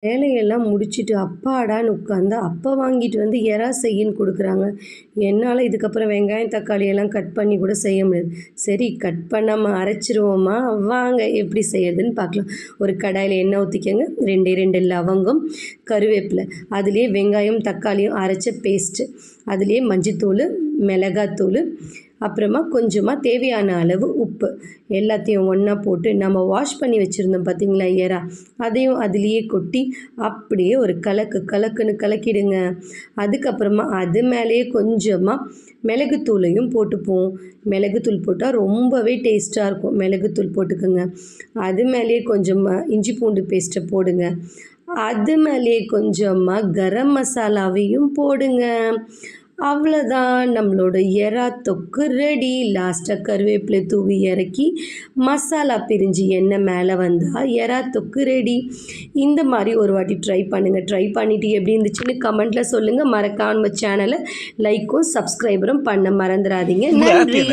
வேலையெல்லாம் முடிச்சுட்டு அப்பாடான்னு உட்காந்து அப்போ வாங்கிட்டு வந்து எறா செய்யின்னு கொடுக்குறாங்க. என்னால் இதுக்கப்புறம் வெங்காயம் தக்காளி எல்லாம் கட் பண்ணி கூட செய்ய முடியாது. சரி கட் பண்ணாமல் அரைச்சிருவோமா, வாங்க எப்படி செய்யறதுன்னு பார்க்கலாம். ஒரு கடாயில் எண்ணெய் ஊற்றிக்கங்க, 2 லவங்கம், கருவேப்பிலை, அதுலேயே வெங்காயம் தக்காளியும் அரைச்ச பேஸ்ட்டு, அதுலேயே மஞ்சத்தூள், மிளகாத்தூள், அப்புறமா கொஞ்சமாக தேவையான அளவு உப்பு எல்லாத்தையும் ஒன்றா போட்டு நம்ம வாஷ் பண்ணி வச்சுருந்தோம் பார்த்திங்களா எறா, அதையும் அதுலேயே கொட்டி அப்படியே ஒரு கலக்குன்னு கலக்கிடுங்க. அதுக்கப்புறமா அது மேலேயே கொஞ்சமாக மிளகுத்தூளையும் போட்டுப்போம். மிளகுத்தூள் போட்டால் ரொம்பவே டேஸ்ட்டாக இருக்கும். மிளகுத்தூள் போட்டுக்கோங்க. அது மேலேயே கொஞ்சமாக இஞ்சி பூண்டு பேஸ்ட்டை போடுங்க. அது மேலேயே கொஞ்சமாக கரம் மசாலாவையும் போடுங்க. அவ்வளோதான், நம்மளோட எறா தொக்கு ரெடி. லாஸ்ட்டாக கருவேப்பிலை தூவி இறக்கி மசாலா பிரிஞ்சு எண்ணெய் மேலே வந்தால் எறா தொக்கு ரெடி. இந்த மாதிரி ஒரு வாட்டி ட்ரை பண்ணுங்கள். ட்ரை பண்ணிவிட்டு எப்படி இருந்துச்சுன்னு கமெண்ட்டில் சொல்லுங்கள். மறக்காம நம்ம சேனலை லைக்கும் சப்ஸ்கிரைபரும் பண்ண மறந்துடாதீங்க. நன்றி.